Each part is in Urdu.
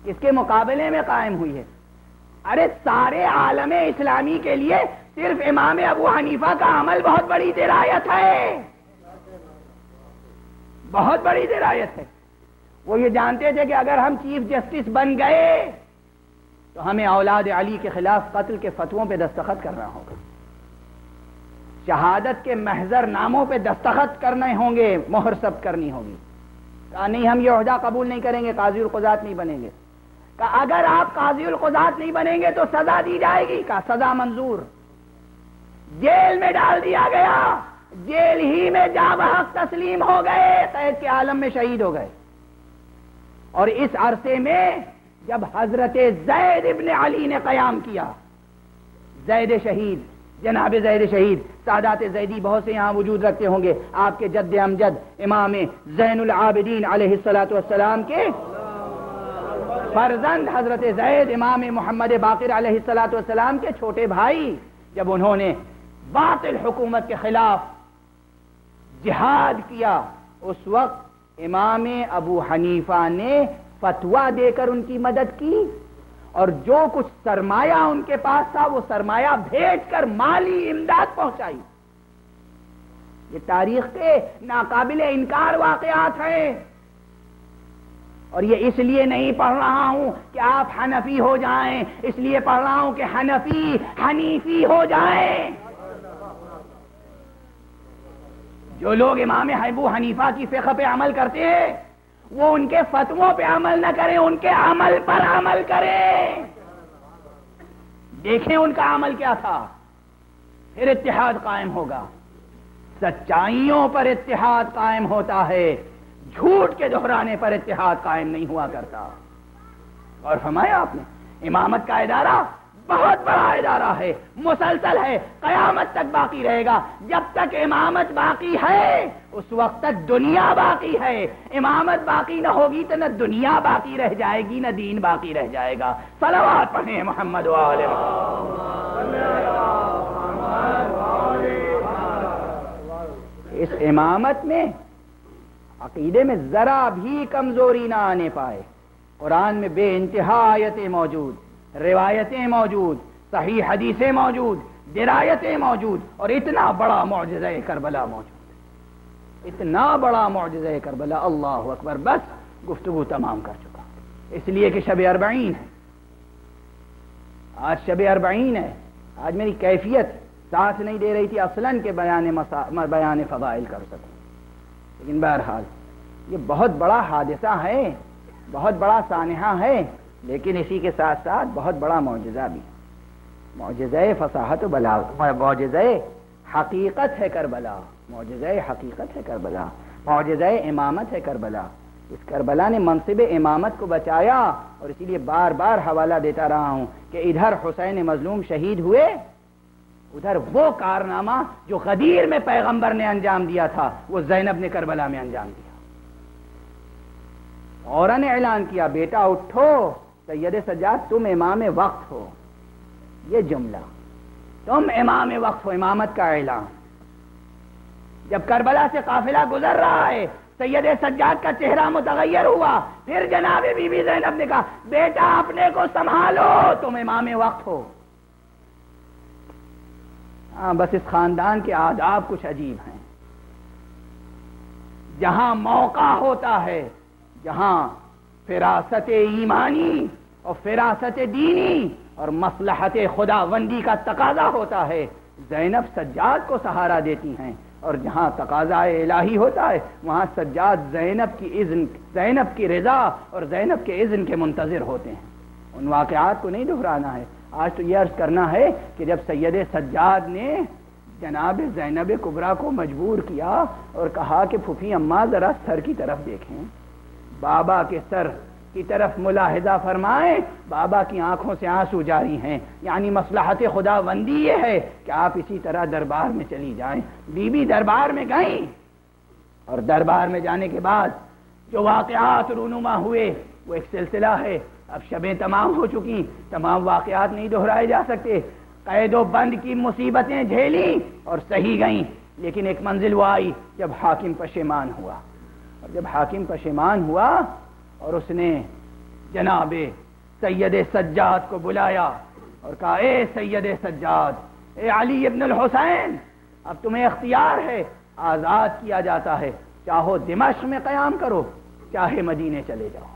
کس کے مقابلے میں قائم ہوئی ہے؟ ارے سارے عالم اسلامی کے لیے صرف امام ابو حنیفہ کا عمل بہت بڑی درایت ہے، بہت بڑی درایت ہے۔ وہ یہ جانتے تھے کہ اگر ہم چیف جسٹس بن گئے تو ہمیں اولاد علی کے خلاف قتل کے فتووں پہ دستخط کرنا ہوگا، شہادت کے محضر ناموں پہ دستخط کرنے ہوں گے، مہر ثبت کرنی ہوگی۔ کہا نہیں، ہم یہ عہدہ قبول نہیں کریں گے، قاضی القضات نہیں بنیں گے۔ کہا اگر آپ قاضی القضات نہیں بنیں گے تو سزا دی جائے گی۔ کہا سزا منظور۔ جیل میں ڈال دیا گیا، جیل ہی میں جاں بحق تسلیم ہو گئے، قید کے عالم میں شہید ہو گئے۔ اور اس عرصے میں جب حضرت زید ابن علی نے قیام کیا، زید شہید، جناب زید شہید، سادات زیدی بہت سے یہاں وجود رکھتے ہوں گے، آپ کے جد امجد امام زین العابدین علیہ السلام کے فرزند حضرت زید امام محمد باقر علیہ السلام کے چھوٹے بھائی، جب انہوں نے باطل حکومت کے خلاف جہاد کیا، اس وقت امام ابو حنیفہ نے فتویٰ دے کر ان کی مدد کی، اور جو کچھ سرمایہ ان کے پاس تھا وہ سرمایہ بھیج کر مالی امداد پہنچائی۔ یہ تاریخ کے ناقابل انکار واقعات ہیں، اور یہ اس لیے نہیں پڑھ رہا ہوں کہ آپ حنفی ہو جائیں، اس لیے پڑھ رہا ہوں کہ حنیفی ہو جائیں۔ جو لوگ امام ابو حنیفہ کی فقہ پہ عمل کرتے ہیں وہ ان کے فتووں پہ عمل نہ کریں، ان کے عمل پر عمل کریں، دیکھیں ان کا عمل کیا تھا، پھر اتحاد قائم ہوگا۔ سچائیوں پر اتحاد قائم ہوتا ہے، جھوٹ کے دہرانے پر اتحاد قائم نہیں ہوا کرتا۔ اور فرمایا آپ نے امامت کا ادارہ بہت بڑا ادارہ ہے، مسلسل ہے، قیامت تک باقی رہے گا۔ جب تک امامت باقی ہے اس وقت تک دنیا باقی ہے، امامت باقی نہ ہوگی تو نہ دنیا باقی رہ جائے گی نہ دین باقی رہ جائے گا۔ صلوات پڑھیں محمد و آل محمد۔ اس امامت میں عقیدے میں ذرا بھی کمزوری نہ آنے پائے۔ قرآن میں بے انتہا آیتیں موجود، روایتیں موجود، صحیح حدیثیں موجود، درایتیں موجود، اور اتنا بڑا معجزہ کربلا موجود، اتنا بڑا معجزہ کربلا۔ اللہ اکبر۔ بس گفتگو تمام کر چکا، اس لیے کہ شب اربعین ہے، آج شب اربعین ہے۔ آج میری کیفیت ساتھ نہیں دے رہی تھی اصلاً کہ بیان فضائل کر سکوں، لیکن بہرحال یہ بہت بڑا حادثہ ہے، بہت بڑا سانحہ ہے، لیکن اسی کے ساتھ ساتھ بہت بڑا معجزہ بھی، معجزہ فصاحت و بلاغت، معجزہ حقیقت ہے کربلا، معجزہ حقیقت ہے کربلا، معجزہ امامت ہے کربلا۔ اس کربلا نے منصب امامت کو بچایا، اور اسی لیے بار بار حوالہ دیتا رہا ہوں کہ ادھر حسین مظلوم شہید ہوئے، ادھر وہ کارنامہ جو غدیر میں پیغمبر نے انجام دیا تھا وہ زینب نے کربلا میں انجام دیا۔ عورہ نے اعلان کیا، بیٹا اٹھو، سید سجاد تم امام وقت ہو، یہ جملہ، تم امام وقت ہو، امامت کا اعلان۔ جب کربلا سے قافلہ گزر رہا ہے، سید سجاد کا چہرہ متغیر ہوا، پھر جناب بی بی زینب نے کہا بیٹا اپنے کو سنبھالو، تم امام وقت ہو۔ ہاں بس اس خاندان کے آداب کچھ عجیب ہیں، جہاں موقع ہوتا ہے، جہاں فراست ایمانی اور فراست دینی اور مصلحت خداوندی کا تقاضا ہوتا ہے، زینب سجاد کو سہارا دیتی ہیں، اور جہاں تقاضا الہی ہوتا ہے وہاں سجاد زینب کی رضا اور زینب کے اذن کے منتظر ہوتے ہیں۔ ان واقعات کو نہیں دہرانا ہے، آج تو یہ عرض کرنا ہے کہ جب سید سجاد نے جناب زینب کبریٰ کو مجبور کیا اور کہا کہ پھوپھی اماں ذرا سر کی طرف دیکھیں، بابا کے سر کی طرف ملاحظہ فرمائیں، بابا کی آنکھوں سے آنسو جاری ہیں، یعنی مصلحت خداوندی یہ ہے کہ آپ اسی طرح دربار میں چلی جائیں۔ بی بی دربار میں گئیں، اور دربار میں جانے کے بعد جو واقعات رونما ہوئے وہ ایک سلسلہ ہے، اب شبیں تمام ہو چکی، تمام واقعات نہیں دہرائے جا سکتے۔ قید و بند کی مصیبتیں جھیلیں اور سہی گئیں، لیکن ایک منزل وہ آئی جب حاکم پشیمان ہوا، اور جب حاکم پشیمان ہوا اور اس نے جناب سید سجاد کو بلایا اور کہا اے سید سجاد، اے علی ابن الحسین، اب تمہیں اختیار ہے، آزاد کیا جاتا ہے، چاہو دمشق میں قیام کرو، چاہے مدینے چلے جاؤ۔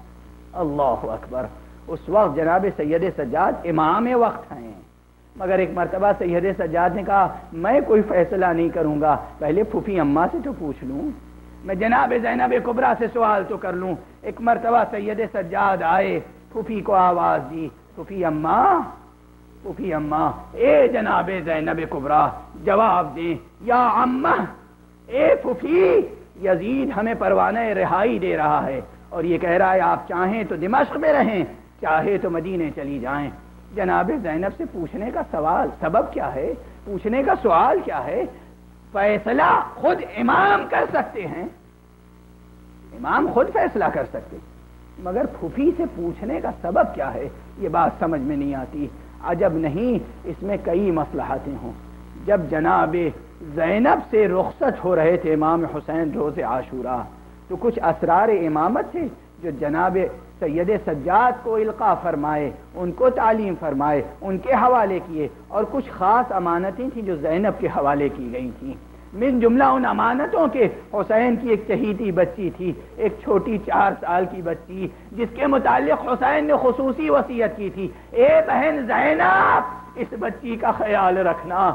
اللہ اکبر۔ اس وقت جناب سید سجاد امام وقت ہیں، مگر ایک مرتبہ سید سجاد نے کہا میں کوئی فیصلہ نہیں کروں گا، پہلے پھوپھی اماں سے تو پوچھ لوں، میں جناب زینب کبریٰ سے سوال تو کر لوں۔ ایک مرتبہ سید سجاد آئے، پھوپھی کو آواز دی، پھوپھی اماں، پھوپھی اماں، اے جناب زینب کبریٰ جواب دیں، یا اماں، اے پھوپھی، یزید ہمیں پروانہ رہائی دے رہا ہے اور یہ کہہ رہا ہے آپ چاہیں تو دمشق میں رہیں، چاہے تو مدینے چلی جائیں۔ جناب زینب سے پوچھنے کا سبب کیا ہے، پوچھنے کا سوال کیا ہے؟ فیصلہ خود امام کر سکتے ہیں، امام خود فیصلہ کر سکتے ہیں، مگر پھوپھی سے پوچھنے کا سبب کیا ہے یہ بات سمجھ میں نہیں آتی۔ عجب نہیں اس میں کئی مصلحتیں ہوں۔ جب جناب زینب سے رخصت ہو رہے تھے امام حسین روز عاشوراء، تو کچھ اسرار امامت تھے جو جناب سید سجاد کو القاء فرمائے، ان کو تعلیم فرمائے، ان کے حوالے کیے، اور کچھ خاص امانتیں تھیں جو زینب کے حوالے کی گئی تھیں۔ من جملہ ان امانتوں کے حسین کی ایک چہیتی بچی تھی، ایک چھوٹی 4 سال کی بچی، جس کے متعلق حسین نے خصوصی وصیت کی تھی، اے بہن زینب اس بچی کا خیال رکھنا۔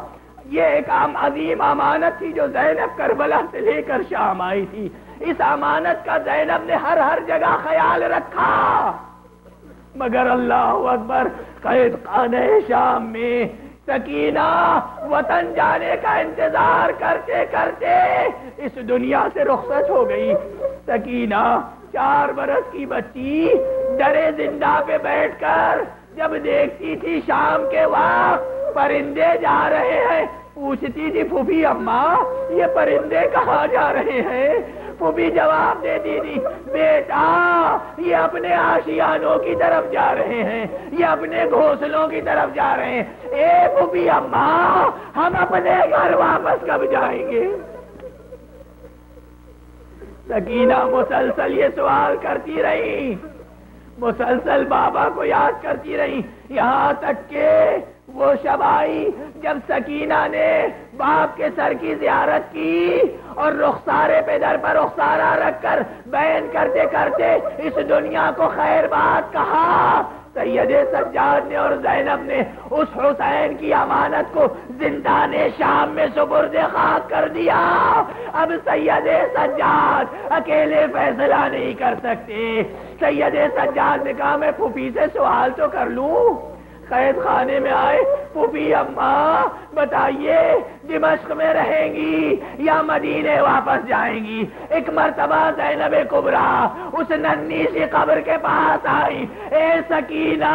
یہ ایک عظیم امانت تھی جو زینب کربلا سے لے کر شام آئی تھی۔ اس امانت کا زینب نے ہر جگہ خیال رکھا، مگر اللہ اکبر، قید خانہ شام میں سکینہ وطن جانے کا انتظار کرتے کرتے اس دنیا سے رخصت ہو گئی۔ سکینہ 4 برس کی بچی درے زندہ پہ بیٹھ کر جب دیکھتی تھی شام کے وقت پرندے جا رہے ہیں، پوچھتی تھی پھوپھی اماں یہ پرندے کہاں جا رہے ہیں؟ پھوپھی جواب دیتی تھی بیٹا یہ اپنے آشیانوں کی طرف جا رہے ہیں، یہ اپنے گھونسلوں کی طرف جا رہے ہیں۔ اے پھوپھی اماں ہم اپنے گھر واپس کب جائیں گے؟ سکینہ مسلسل یہ سوال کرتی رہی، مسلسل بابا کو یاد کرتی رہی، یہاں تک کہ وہ شب آئی جب سکینہ نے باپ کے سر کی زیارت کی اور رخسارے پہ در پر رخسارہ رکھ کر بیان کرتے کرتے اس دنیا کو خیر بات کہا۔ سید سجاد نے اور زینب نے اس حسین کی امانت کو زندان شام میں سپرد خاک کر دیا۔ اب سید سجاد اکیلے فیصلہ نہیں کر سکتے۔ سید سجاد نے کہا میں پھوپھی سے سوال تو کر لوں۔ قید خانے میں آئے، پھوپھی اماں بتائیے دمشق میں رہیں گی یا مدینے واپس جائیں گی؟ ایک مرتبہ زینب کبریٰ اس ننھی سی قبر کے پاس آئی، اے سکینہ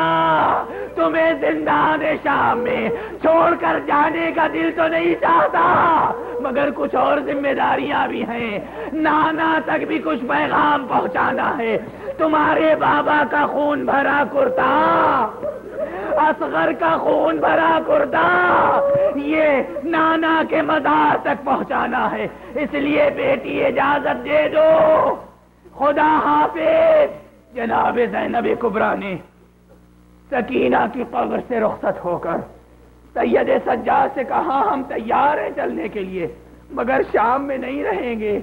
تمہیں زندان شام میں چھوڑ کر جانے کا دل تو نہیں چاہتا، مگر کچھ اور ذمہ داریاں بھی ہیں، نانا تک بھی کچھ پیغام پہنچانا ہے۔ تمہارے بابا کا خون بھرا کرتا، اصغر کا خون بھرا کرتا، یہ نانا کے مزار تک پہنچانا ہے، اس لیے بیٹی اجازت دے دو، خدا حافظ۔ جناب زینب کبریٰ نے سکینہ کی قبر سے رخصت ہو کر سید سجاد سے کہا ہم تیار ہیں چلنے کے لیے، مگر شام میں نہیں رہیں گے۔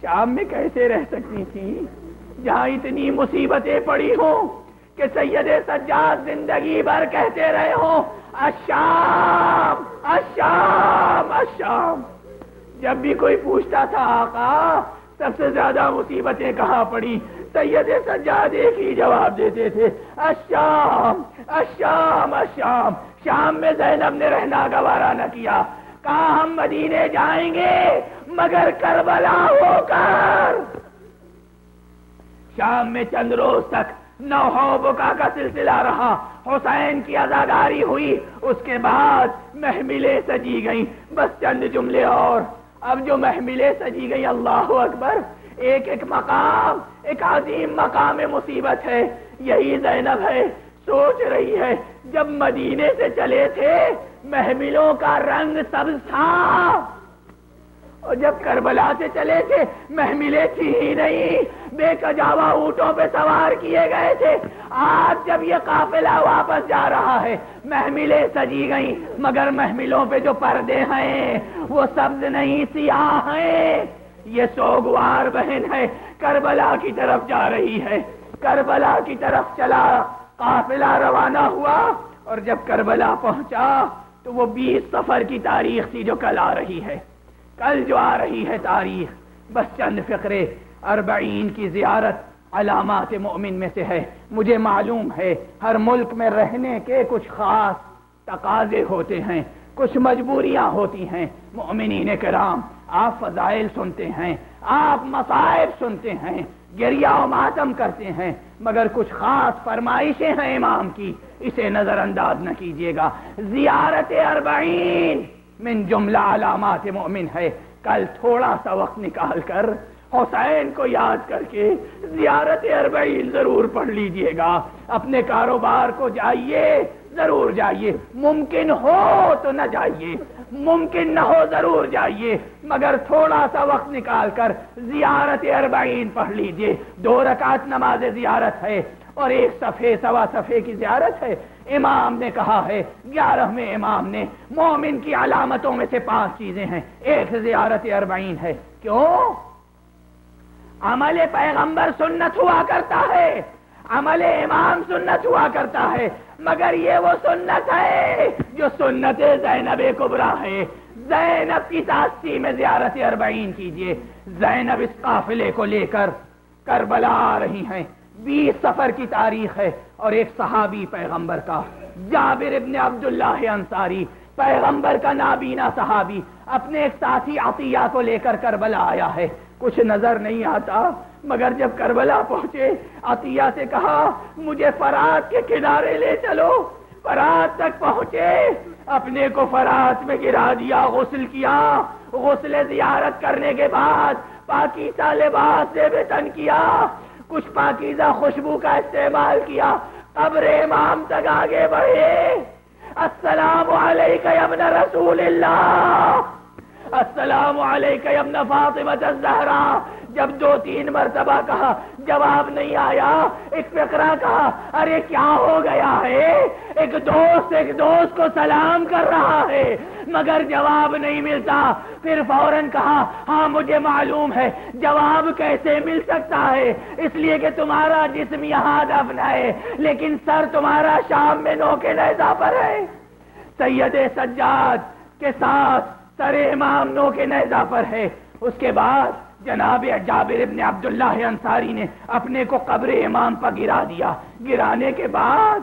شام میں کیسے رہ سکتی تھی جہاں اتنی مصیبتیں پڑی ہوں کہ سید سجاد زندگی بھر کہتے رہے ہوں الشام الشام الشام۔ جب بھی کوئی پوچھتا تھا آقا سب سے زیادہ مصیبتیں کہاں پڑی، سید سجاد ایک ہی جواب دیتے تھے الشام الشام الشام۔ شام میں زینب نے رہنا گوارا نہ کیا، کہا ہم مدینے جائیں گے مگر کربلا ہو کر۔ شام میں چند روز تک نوح و بکا کا سلسلہ رہا، حسین کی عزاداری ہوئی، اس کے بعد محملیں سجی گئیں۔ بس چند جملے اور، اب جو محملیں سجی گئیں اللہ اکبر، ایک ایک مقام ایک عظیم مقام مصیبت ہے۔ یہی زینب ہے، سوچ رہی ہے جب مدینے سے چلے تھے محملوں کا رنگ سبز تھا، اور جب کربلا سے چلے تھے محملیں تھی ہی نہیں، بے کجاوا اونٹوں پہ سوار کیے گئے تھے۔ آج جب یہ قافلہ واپس جا رہا ہے محملیں سجی گئیں، مگر محملوں پہ جو پردے ہیں وہ سبز نہیں سیاہ ہیں۔ یہ سوگوار بہن ہے، کربلا کی طرف جا رہی ہے، کربلا کی طرف چلا، قافلہ روانہ ہوا، اور جب کربلا پہنچا تو وہ 20 صفر کی تاریخ تھی جو کل آ رہی ہے، کل جو آ رہی ہے تاریخ۔ بس چند فقرے، 40 کی زیارت علامات مؤمن میں سے ہے۔ مجھے معلوم ہے ہر ملک میں رہنے کے کچھ خاص تقاضے ہوتے ہیں، کچھ مجبوریاں ہوتی ہیں۔ مؤمنین کرام، آپ فضائل سنتے ہیں، آپ مصائب سنتے ہیں، گریہ و ماتم کرتے ہیں، مگر کچھ خاص فرمائشیں ہیں امام کی، اسے نظر انداز نہ کیجیے گا۔ زیارت 40 من جملہ علامات مؤمن ہے۔ کل تھوڑا سا وقت نکال کر حسین کو یاد کر کے زیارت 40 ضرور پڑھ لیجئے گا۔ اپنے کاروبار کو جائیے، ضرور جائیے، ممکن ہو تو نہ جائیے، ممکن نہ ہو ضرور جائیے، مگر تھوڑا سا وقت نکال کر زیارت 40 پڑھ لیجئے۔ 2 رکعت نماز زیارت ہے اور 1 صفحے سوا صفحے کی زیارت ہے۔ امام نے کہا ہے، 11ویں امام نے، مومن کی علامتوں میں سے 5 چیزیں ہیں، ایک زیارت 40 ہے۔ کیوں؟ عمل پیغمبر سنت ہوا کرتا ہے، عمل امام سنت ہوا کرتا ہے، مگر یہ وہ سنت ہے جو سنت زینب کبریٰ ہے۔ زینب کی تاسی میں زیارت 40 کیجئے۔ زینب اس قافلے کو لے کر کربلا آ رہی ہیں، 20 صفر کی تاریخ ہے، اور ایک صحابی پیغمبر کا، جابر ابن عبداللہ انصاری، پیغمبر کا نابینا صحابی، اپنے ایک ساتھی عطیہ کو لے کر کربلا آیا ہے۔ کچھ نظر نہیں آتا، مگر جب کربلا پہنچے عطیہ سے کہا مجھے فرات کے کنارے لے چلو۔ فرات تک پہنچے، اپنے کو فرات میں گرا دیا، غسل کیا، غسل زیارت کرنے کے بعد پاکیزہ لباس سے بے تن کیا، کچھ پاکیزہ خوشبو کا استعمال کیا، قبر امام تک آگے بڑھے۔ السلام علیکہ یا ابن رسول اللہ، السلام علیکہ یا ابن فاطمہ الزہرا۔ جب 2-3 مرتبہ کہا، جواب نہیں آیا۔ ایک فقرہ کہا، ارے کیا ہو گیا ہے؟ ایک دوست کو سلام کر رہا ہے مگر جواب نہیں ملتا۔ پھر فوراً کہا، ہاں مجھے معلوم ہے، جواب کیسے مل سکتا ہے، اس لیے کہ تمہارا جسم یہاں دفن ہے لیکن سر تمہارا شام میں نوکے نیزہ پر ہے۔ سید سجاد کے ساتھ سر امام نوکے نیزہ پر ہے۔ اس کے بعد جناب جابر ابن عبداللہ انصاری نے اپنے کو قبر امام پر گرا دیا۔ گرانے کے بعد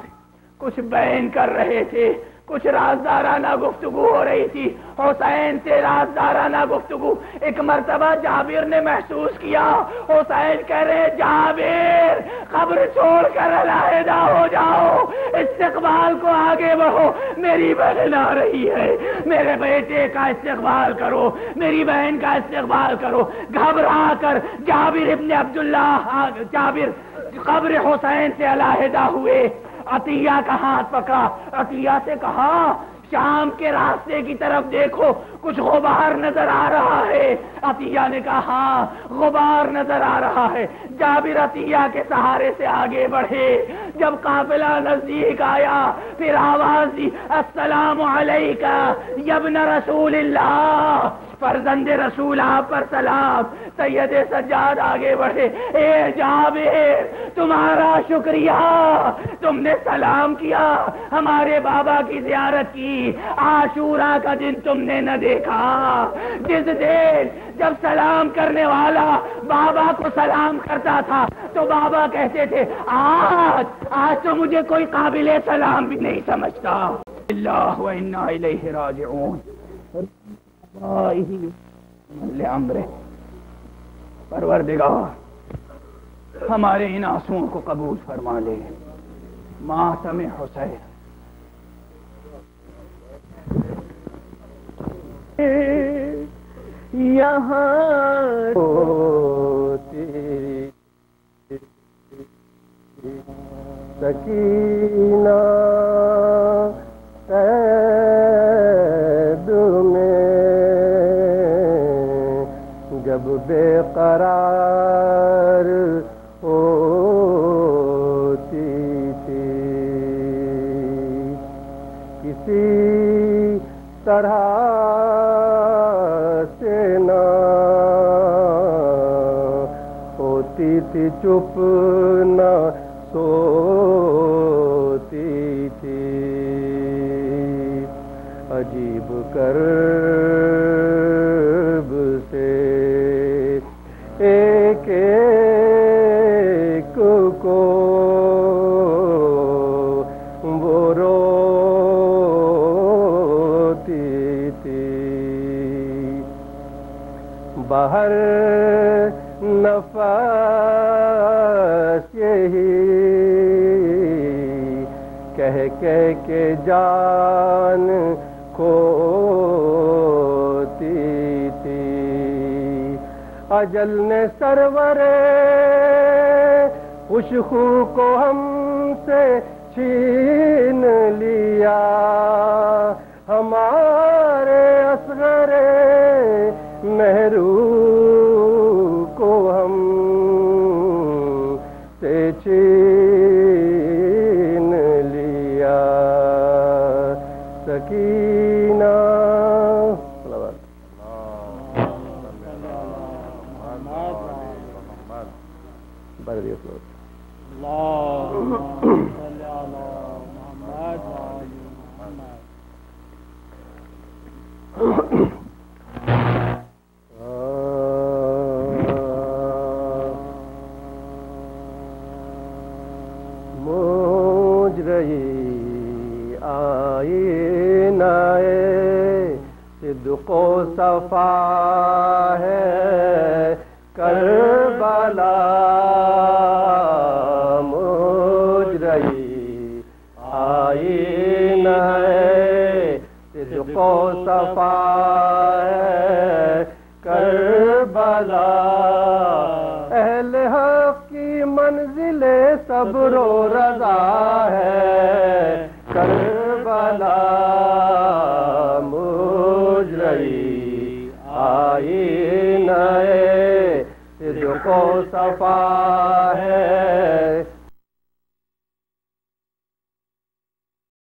کچھ بیان کر رہے تھے، کچھ رازدارانہ گفتگو ہو رہی تھی، حسین سے رازدارانہ گفتگو۔ ایک مرتبہ جابر نے محسوس کیا حسین کہہ رہے، جابر قبر چھوڑ کر علیحدہ ہو جاؤ، استقبال کو آگے بڑھو، میری بہن آ رہی ہے، میرے بیٹے کا استقبال کرو، میری بہن کا استقبال کرو۔ گھبرا کر جابر ابن عبداللہ، جابر قبر حسین سے علیحدہ ہوئے۔ عطیہ کا ہاتھ پکڑا، عطیہ سے کہا شام کے راستے کی طرف دیکھو، کچھ غبار نظر آ رہا ہے۔ عطیہ نے کہا ہاں غبار نظر آ رہا ہے۔ جابر عطیہ کے سہارے سے آگے بڑھے، جب قافلہ نزدیک آیا پھر آواز دی، السلام علیکہ یا ابن رسول اللہ، فرزند رسول آپ پر سلام۔ سید سجاد آگے بڑھے، اے جابر تمہارا شکریہ، تم نے سلام کیا، ہمارے بابا کی زیارت کی، عاشورہ کا دن تم نے نہ دیکھا، جس دن جب سلام کرنے والا بابا کو سلام کرتا تھا تو بابا کہتے تھے آج تو مجھے کوئی قابل سلام بھی نہیں سمجھتا۔ اللہ و انا الیہ راجعون۔ پروردگار ہمارے ان آنسوؤں کو قبول فرما لے۔ ماتم حسین یہاں تیری سکینہ قید میں بے قرار ہوتی تھی، کسی طرح سے نہ ہوتی تھی، چپ نہ سوتی تھی، عجیب کرب سے ایک ایک کو وہ روتی تھی، باہر نفس یہی کہہ کہہ کے جان کھوتی تھی، اجل نے سرور خوشخو کو ہم سے چھین لیا، ہمارے اصغر مہرو کو ہم سے چھین لیا، سکینہ موج رہی آئینہ صدق و صفا ہے کربلا، موج رہی آئینہ صدق و صفا ہے کربلا، اہل حق کی منزل صبر و رضا ہے کربلا، مجرئی آئینہ صدق و صفا ہے